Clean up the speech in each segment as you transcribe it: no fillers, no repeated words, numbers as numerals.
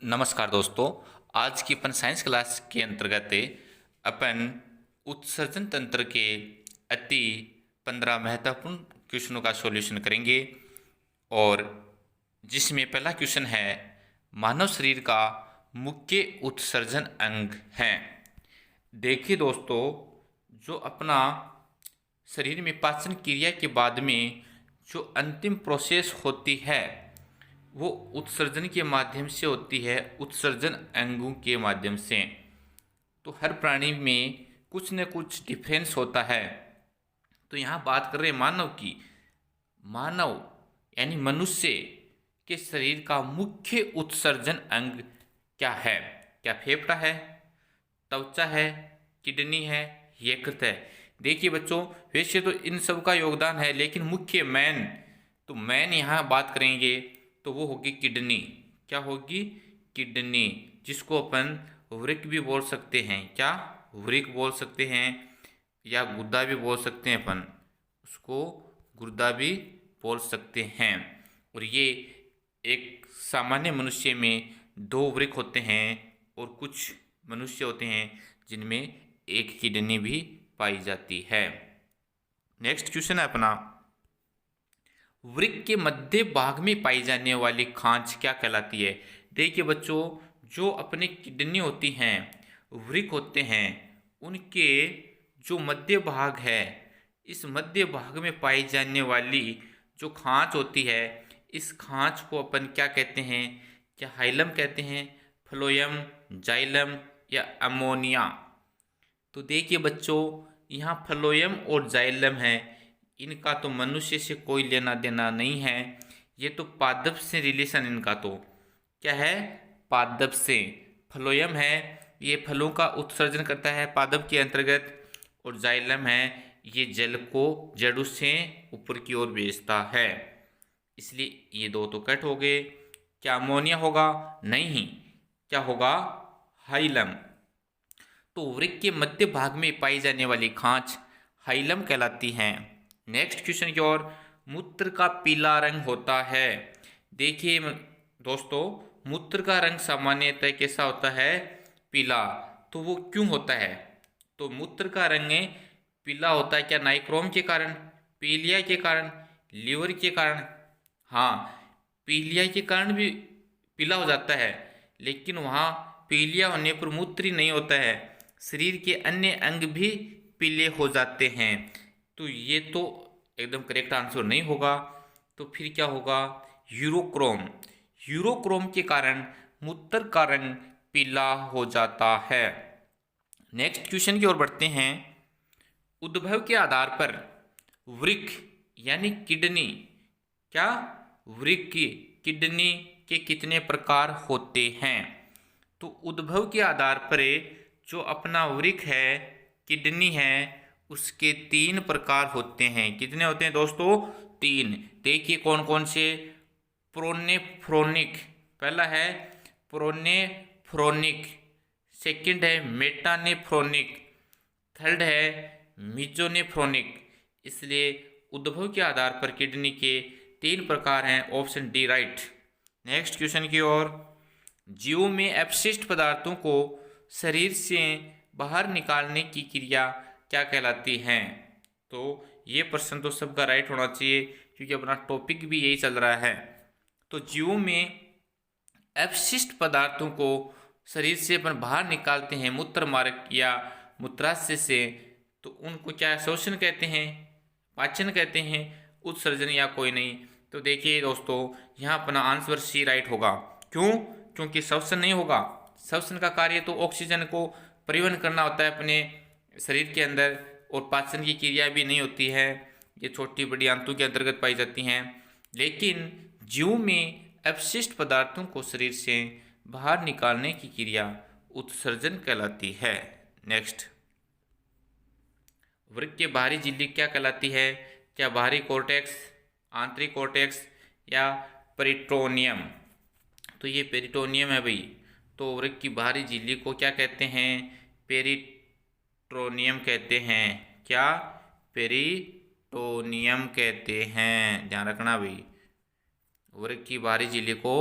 नमस्कार दोस्तों। आज की अपन साइंस क्लास के अंतर्गत अपन उत्सर्जन तंत्र के अति 15 महत्वपूर्ण क्वेश्चनों का सॉल्यूशन करेंगे। और जिसमें पहला क्वेश्चन है, मानव शरीर का मुख्य उत्सर्जन अंग है। देखिए दोस्तों, जो अपना शरीर में पाचन क्रिया के बाद में जो अंतिम प्रोसेस होती है वो उत्सर्जन के माध्यम से होती है, उत्सर्जन अंगों के माध्यम से। तो हर प्राणी में कुछ न कुछ डिफरेंस होता है। तो यहाँ बात कर रहे हैं मानव की। मानव यानी मनुष्य के शरीर का मुख्य उत्सर्जन अंग क्या है? क्या फेफड़ा है, त्वचा है, किडनी है, यकृत है? देखिए बच्चों, वैसे तो इन सब का योगदान है, लेकिन मुख्य मैन यहाँ बात करेंगे तो वो होगी किडनी। क्या होगी? किडनी, जिसको अपन वृक्क भी बोल सकते हैं। क्या? वृक्क बोल सकते हैं, या गुर्दा भी बोल सकते हैं। अपन उसको गुर्दा भी बोल सकते हैं। और ये एक सामान्य मनुष्य में 2 वृक्क होते हैं, और कुछ मनुष्य होते हैं जिनमें एक किडनी भी पाई जाती है। नेक्स्ट क्वेश्चन है अपना, वृक्क के मध्य भाग में पाई जाने वाली खांच क्या कहलाती है? देखिए बच्चों, जो अपने किडनी होती हैं, वृक्क होते हैं, उनके जो मध्य भाग है, इस मध्य भाग में पाई जाने वाली जो खांच होती है, इस खांच को अपन क्या कहते हैं? क्या हाइलम कहते हैं, फ्लोएम, जाइलम या अमोनिया? तो देखिए बच्चों, यहाँ फ्लोएम और जाइलम है, इनका तो मनुष्य से कोई लेना देना नहीं है। ये तो पादप से रिलेशन इनका तो क्या है? पादप से। फ्लोएम है, ये फलों का उत्सर्जन करता है पादप के अंतर्गत। और जाइलम है, ये जल को जड़ों से ऊपर की ओर भेजता है। इसलिए ये 2 तो कट हो गए। क्या अमोनिया होगा? नहीं। क्या होगा? हाइलम। तो वृक्क के मध्य भाग में पाई जाने वाली खांच हाइलम कहलाती है। नेक्स्ट क्वेश्चन की ओर, मूत्र का पीला रंग होता है। देखिए दोस्तों, मूत्र का रंग सामान्यतः कैसा होता है? पीला। तो वो क्यों होता है? तो मूत्र का रंग पीला होता है क्या नाइक्रोम के कारण, पीलिया के कारण, लीवर के कारण? हाँ, पीलिया के कारण भी पीला हो जाता है, लेकिन वहाँ पीलिया होने पर मूत्र ही नहीं होता है, शरीर के अन्य अंग भी पीले हो जाते हैं। तो ये तो एकदम करेक्ट आंसर नहीं होगा। तो फिर क्या होगा? यूरोक्रोम। यूरोक्रोम के कारण मूत्र का रंग पीला हो जाता है। नेक्स्ट क्वेश्चन की ओर बढ़ते हैं, उद्भव के आधार पर वृक्क यानी किडनी, क्या वृक्क किडनी के कितने प्रकार होते हैं? तो उद्भव के आधार पर जो अपना वृक्क है, किडनी है, उसके 3 प्रकार होते हैं। कितने होते हैं दोस्तों? 3। देखिए कौन कौन से। प्रोनेफ्रोनिक, पहला है प्रोनेफ्रोनिक, सेकंड है मेटानेफ्रोनिक, थर्ड है मिजोनेफ्रोनिक। इसलिए उद्भव के आधार पर किडनी के 3 प्रकार हैं। Option D right. Next question की ओर, जीवों में अपशिष्ट पदार्थों को शरीर से बाहर निकालने की क्रिया क्या कहलाती है? तो ये प्रश्न तो सबका राइट होना चाहिए, क्योंकि अपना टॉपिक भी यही चल रहा है। तो जीवों में अपशिष्ट पदार्थों को शरीर से अपन बाहर निकालते हैं मूत्र मार्ग या मूत्राशय से, तो उनको क्या शोषण कहते हैं, पाचन कहते हैं, उत्सर्जन या कोई नहीं? तो देखिए दोस्तों, यहाँ अपना आंसर सी राइट होगा। क्यों? क्योंकि श्वसन नहीं होगा। श्वसन का कार्य तो ऑक्सीजन को परिवहन करना होता है अपने शरीर के अंदर, और पाचन की क्रिया भी नहीं होती है, ये छोटी बड़ी आंतों के अंतर्गत पाई जाती हैं। लेकिन जीव में अपशिष्ट पदार्थों को शरीर से बाहर निकालने की क्रिया उत्सर्जन कहलाती है। नेक्स्ट, वृक्क के बाहरी झिल्ली क्या कहलाती है? क्या बाहरी कोर्टेक्स, आंतरिक कोर्टेक्स या पेरिटोनियम? तो ये पेरिटोनियम है भाई। तो वृक्क की बाहरी झिल्ली को क्या कहते हैं? पेरिटोनियम कहते हैं। क्या? पेरिटोनियम कहते हैं, ध्यान रखना भाई। वृक्क की बाहरी झिल्ली को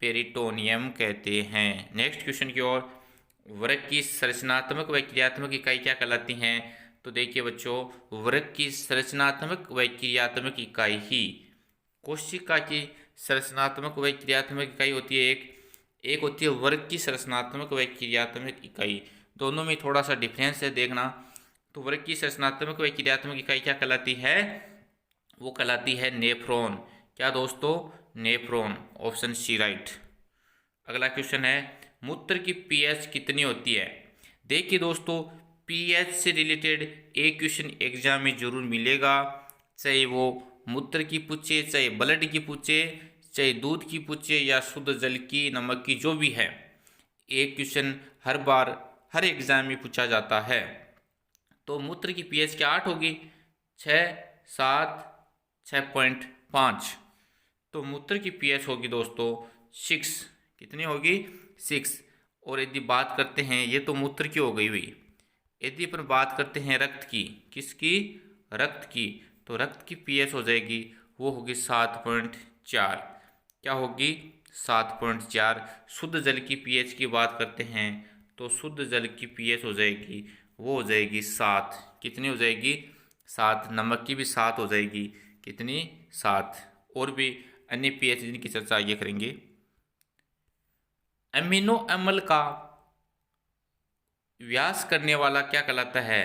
पेरिटोनियम कहते हैं। नेक्स्ट क्वेश्चन की ओर, वृक्क की संरचनात्मक व क्रियात्मक इकाई क्या कहलाती हैं? तो देखिए बच्चों, वृक्क की संरचनात्मक व क्रियात्मक इकाई ही कोशिका की संरचनात्मक व क्रियात्मक इकाई होती है। एक होती है वृक्क की संरचनात्मक व क्रियात्मक इकाई। दोनों में थोड़ा सा डिफरेंस है, देखना। तो वृक्क की संरचनात्मक व क्रियात्मक इकाई क्या कहलाती है? वो कहलाती है नेफ्रॉन। क्या दोस्तों? नेफ्रॉन। Option C right. अगला क्वेश्चन है, मूत्र की पीएच कितनी होती है? देखिए दोस्तों, पीएच से रिलेटेड एक क्वेश्चन एग्जाम में जरूर मिलेगा, चाहे वो मूत्र की पूछे, चाहे ब्लड की पूछे, चाहे दूध की पूछे या शुद्ध जल की, नमक की, जो भी है, एक क्वेश्चन हर बार हर एग्जाम में पूछा जाता है। तो मूत्र की पीएच क्या 8 होगी? 6, 7, 6.5। तो मूत्र की पीएच होगी दोस्तों 6। कितनी होगी? 6। और यदि बात करते हैं, ये तो मूत्र की हो गई हुई, यदि अपन बात करते हैं रक्त की, किसकी? रक्त की। तो रक्त की पीएच हो जाएगी, वो होगी 7.4। क्या होगी? 7.4। शुद्ध जल की पीएच की बात करते हैं तो शुद्ध जल की पीएच हो जाएगी, वो हो जाएगी 7। कितनी हो जाएगी? 7। नमक की भी 7 हो जाएगी। कितनी? 7। और भी अन्य पीएच जिनकी चर्चा आगे करेंगे। अमीनो अम्ल का व्यास करने वाला क्या कहलाता है?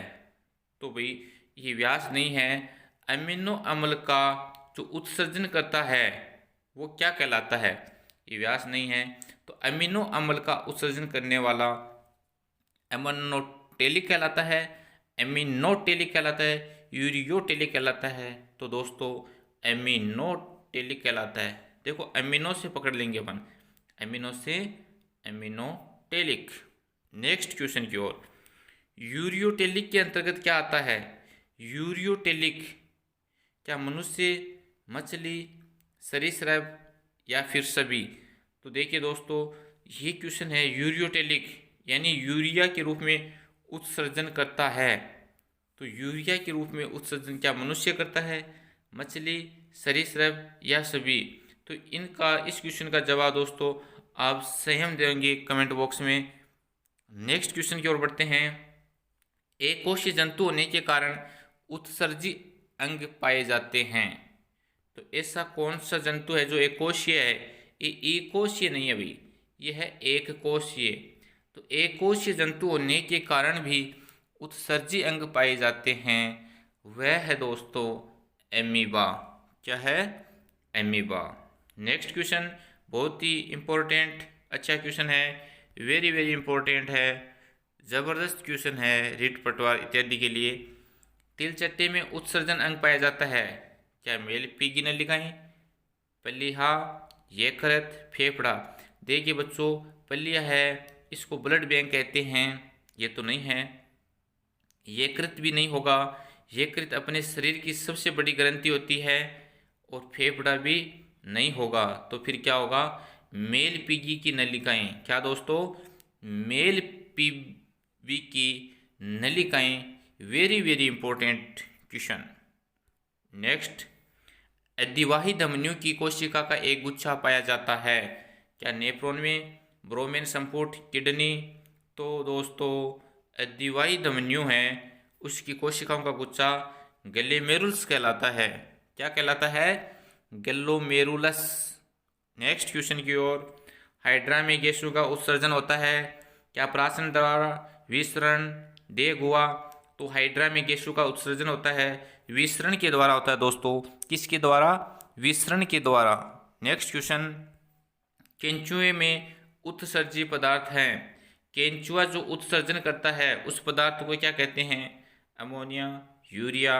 तो भाई ये व्यास नहीं है, अमीनो अम्ल का जो उत्सर्जन करता है वो क्या कहलाता है? ये व्यास नहीं है, तो अमीनो अम्ल का उत्सर्जन करने वाला एमोनोटेलिक कहलाता है, एमिनोटेलिक कहलाता है, यूरियोटेलिक कहलाता है। तो दोस्तों एमिनोटेलिक कहलाता है। देखो अमीनो से पकड़ लेंगे अपन, अमीनो से एमिनोटेलिक। नेक्स्ट क्वेश्चन की ओर, यूरियोटेलिक के अंतर्गत क्या आता है? यूरियोटेलिक क्या मनुष्य, मछली, सरीसृप या फिर सभी? तो देखिए दोस्तों, ये क्वेश्चन है यूरियोटेलिक यानी यूरिया के रूप में उत्सर्जन करता है। तो यूरिया के रूप में उत्सर्जन क्या मनुष्य करता है, मछली, सरीसृप या सभी? तो इनका इस क्वेश्चन का जवाब दोस्तों आप स्वयं देंगे कमेंट बॉक्स में। नेक्स्ट क्वेश्चन की ओर बढ़ते हैं। एक कोशीय जंतु होने के कारण उत्सर्जी अंग पाए जाते हैं। तो ऐसा कौन सा जंतु है जो एक कोशीय है? ये एकोशीय नहीं है भाई, ये है एक कोशीय। तो एक कोशीय जंतु होने के कारण भी उत्सर्जी अंग पाए जाते हैं, वह है दोस्तों एमीबा। क्या है? एमीबा। नेक्स्ट क्वेश्चन बहुत ही इम्पोर्टेंट अच्छा क्वेश्चन है, वेरी वेरी इम्पोर्टेंट है, ज़बरदस्त क्वेश्चन है रीट पटवार इत्यादि के लिए। तिलचट्टे में उत्सर्जन अंग पाया जाता है, क्या मेल पीगी नलिकाएं, पल्लिहा, यकृत, फेफड़ा? देखिए बच्चों, पल्लिया है, इसको ब्लड बैंक कहते हैं, ये तो नहीं है। यकृत भी नहीं होगा, यकृत अपने शरीर की सबसे बड़ी ग्रंथि होती है। और फेफड़ा भी नहीं होगा, तो फिर क्या होगा? मेल पीगी की नलिकाएं। क्या दोस्तों? मेल पीबी की नलिकाएं। Very very important question. Next, अधिवाही धमनियों की कोशिका का एक गुच्छा पाया जाता है, क्या नेफ्रॉन में, ब्रोमेन संपुट, किडनी? तो दोस्तों अधिवाही धमनियों हैं उसकी कोशिकाओं का गुच्छा ग्लोमेरुलस कहलाता है। क्या कहलाता है? ग्लोमेरुलस। नेक्स्ट क्वेश्चन की ओर, हाइड्रा में गैसों का उत्सर्जन होता है, क्या प्राशन द्वारा, विसरण, डेग हुआ? तो हाइड्रा में गैसों का उत्सर्जन होता है विसरण के द्वारा होता है दोस्तों। किसके द्वारा? विसरण के द्वारा। नेक्स्ट क्वेश्चन, केंचुए में उत्सर्जी पदार्थ हैं, केंचुआ जो उत्सर्जन करता है उस पदार्थ को क्या कहते हैं? अमोनिया, यूरिया,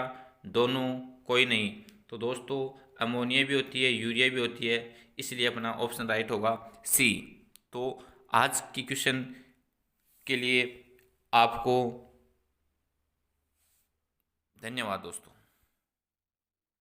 दोनों, कोई नहीं? तो दोस्तों अमोनिया भी होती है, यूरिया भी होती है, इसलिए अपना ऑप्शन राइट होगा सी। तो आज की क्वेश्चन के लिए आपको धन्यवाद दोस्तों।